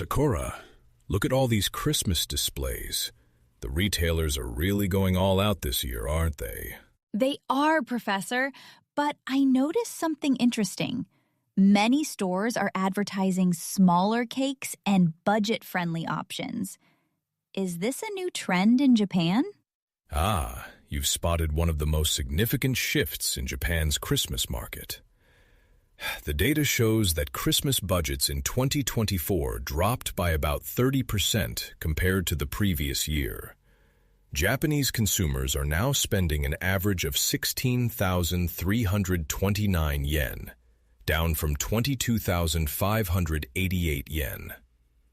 Sakura, look at all these Christmas displays. The retailers are really going all out this year, aren't they? They are, Professor, but I noticed something interesting. Many stores are advertising smaller cakes and budget-friendly options. Is this a new trend in Japan? Ah, you've spotted one of the most significant shifts in Japan's Christmas market. The data shows that Christmas budgets in 2024 dropped by about 30% compared to the previous year. Japanese consumers are now spending an average of 16,329 yen, down from 22,588 yen.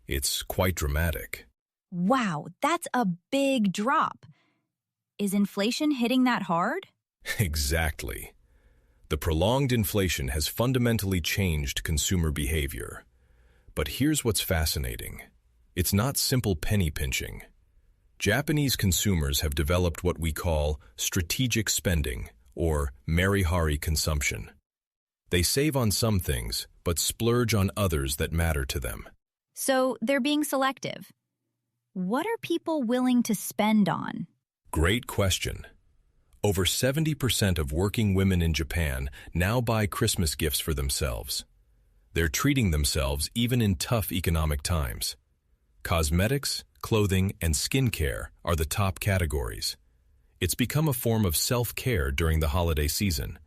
It's quite dramatic. Wow, that's a big drop. Is inflation hitting that hard? Exactly. The prolonged inflation has fundamentally changed consumer behavior. But here's what's fascinating. It's not simple penny pinching. Japanese consumers have developed what we call strategic spending, or merikhari consumption. They save on some things, but splurge on others that matter to them. So they're being selective. What are people willing to spend on? Great question. Over 70% of working women in Japan now buy Christmas gifts for themselves. They're treating themselves even in tough economic times. Cosmetics, clothing, and skincare are the top categories. It's become a form of self-care during the holiday season.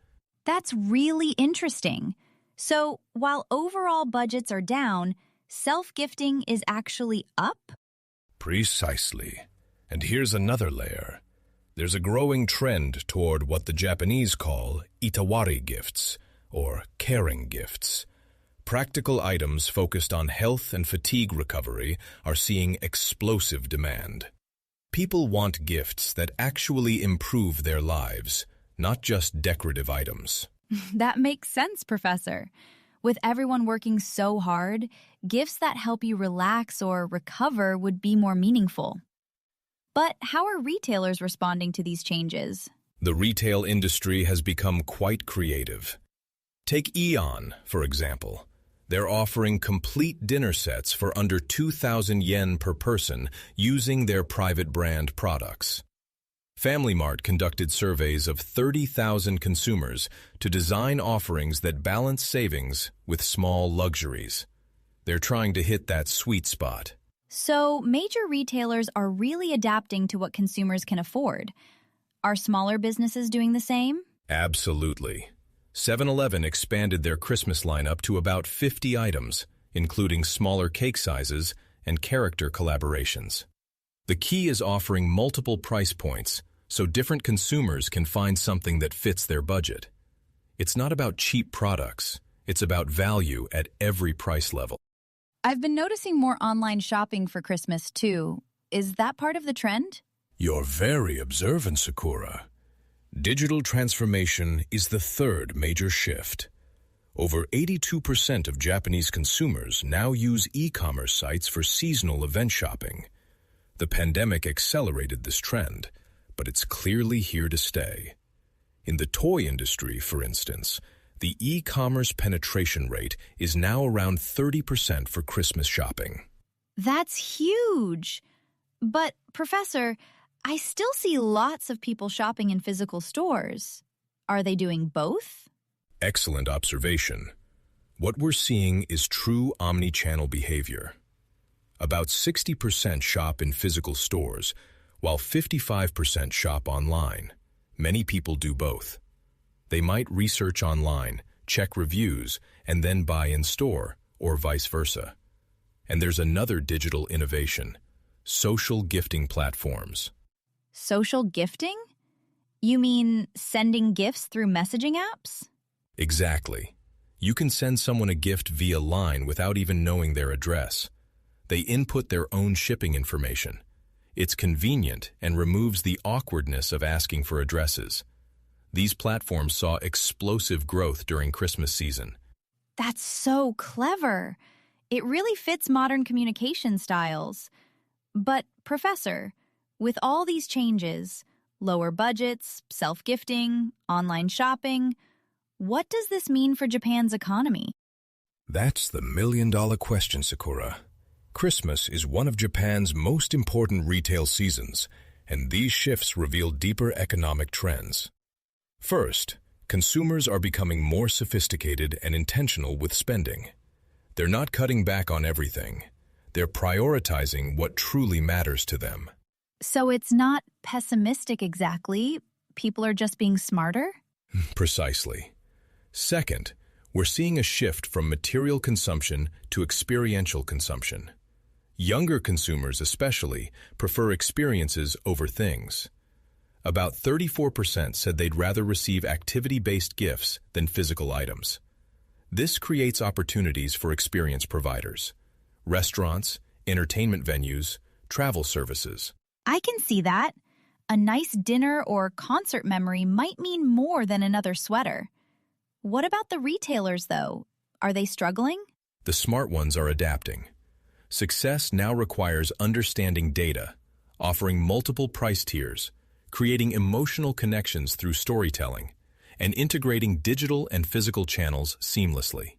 That's really interesting. So while overall budgets are down, self-gifting is actually up? Precisely. And here's another layer. There's a growing trend toward what the Japanese call itawari gifts, or caring gifts. Practical items focused on health and fatigue recovery are seeing explosive demand. People want gifts that actually improve their lives, not just decorative items. That makes sense, Professor. With everyone working so hard, gifts that help you relax or recover would be more meaningful. But how are retailers responding to these changes? The retail industry has become quite creative. Take Aeon, for example. They're offering complete dinner sets for under 2,000 yen per person using their private brand products. Family Mart conducted surveys of 30,000 consumers to design offerings that balance savings with small luxuries. They're trying to hit that sweet spot. So major retailers are really adapting to what consumers can afford. Are smaller businesses doing the same? Absolutely. 7-Eleven expanded their Christmas lineup to about 50 items, including smaller cake sizes and character collaborations. The key is offering multiple price points so different consumers can find something that fits their budget. It's not about cheap products, it's about value at every price level. I've been noticing more online shopping for Christmas, too. Is that part of the trend? You're very observant, Sakura. Digital transformation is the third major shift. Over 82% of Japanese consumers now use e-commerce sites for seasonal event shopping. The pandemic accelerated this trend, but it's clearly here to stay. In the toy industry, for instance, the e-commerce penetration rate is now around 30% for Christmas shopping. That's huge! But, Professor, I still see lots of people shopping in physical stores. Are they doing both? Excellent observation. What we're seeing is true omni-channel behavior. About 60% shop in physical stores, while 55% shop online. Many people do both. They might research online, check reviews, and then buy in store, or vice versa. And there's another digital innovation: social gifting platforms. Social gifting? You mean sending gifts through messaging apps? Exactly. You can send someone a gift via line without even knowing their address. They input their own shipping information. It's convenient and removes the awkwardness of asking for addresses. These platforms saw explosive growth during Christmas season. That's so clever. It really fits modern communication styles. But, Professor, with all these changes, lower budgets, self-gifting, online shopping, what does this mean for Japan's economy? That's the million-dollar question, Sakura. Christmas is one of Japan's most important retail seasons, and these shifts reveal deeper economic trends. First, consumers are becoming more sophisticated and intentional with spending. They're not cutting back on everything. They're prioritizing what truly matters to them. So it's not pessimistic exactly. People are just being smarter? Precisely. Second, we're seeing a shift from material consumption to experiential consumption. Younger consumers especially prefer experiences over things. About 34% said they'd rather receive activity-based gifts than physical items. This creates opportunities for experience providers: restaurants, entertainment venues, travel services. I can see that. A nice dinner or concert memory might mean more than another sweater. What about the retailers, though? Are they struggling? The smart ones are adapting. Success now requires understanding data, offering multiple price tiers, creating emotional connections through storytelling, and integrating digital and physical channels seamlessly.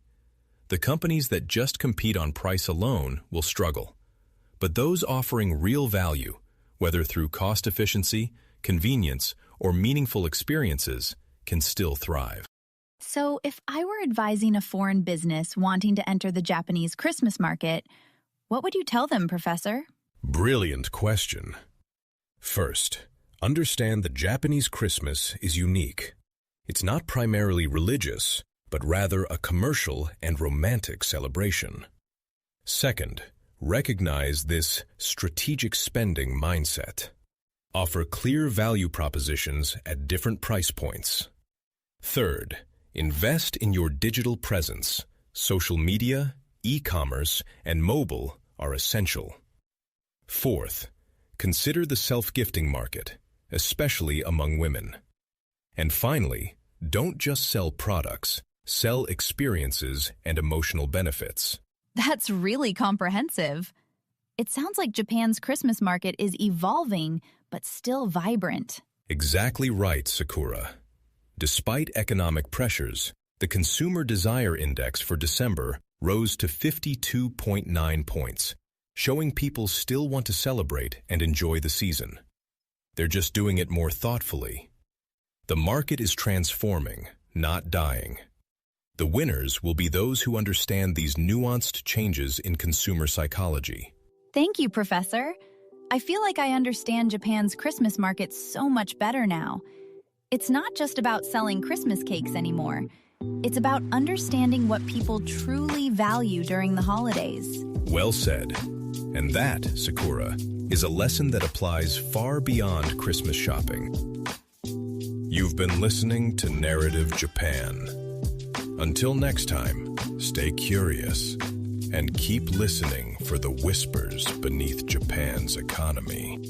The companies that just compete on price alone will struggle, but those offering real value, whether through cost efficiency, convenience, or meaningful experiences, can still thrive. So if I were advising a foreign business wanting to enter the Japanese Christmas market, what would you tell them, Professor? Brilliant question. First, understand that Japanese Christmas is unique. It's not primarily religious, but rather a commercial and romantic celebration. Second, recognize this strategic spending mindset. Offer clear value propositions at different price points. Third, invest in your digital presence. Social media, e-commerce, and mobile are essential. Fourth, consider the self-gifting market, especially among women. And finally, don't just sell products, sell experiences and emotional benefits. That's really comprehensive. It sounds like Japan's Christmas market is evolving, but still vibrant. Exactly right, Sakura. Despite economic pressures, the Consumer Desire Index for December rose to 52.9 points, showing people still want to celebrate and enjoy the season. They're just doing it more thoughtfully. The market is transforming, not dying. The winners will be those who understand these nuanced changes in consumer psychology. Thank you, Professor. I feel like I understand Japan's Christmas market so much better now. It's not just about selling Christmas cakes anymore. It's about understanding what people truly value during the holidays. Well said. And that, Sakura, is a lesson that applies far beyond Christmas shopping. You've been listening to Narrative Japan. Until next time, stay curious and keep listening for the whispers beneath Japan's economy.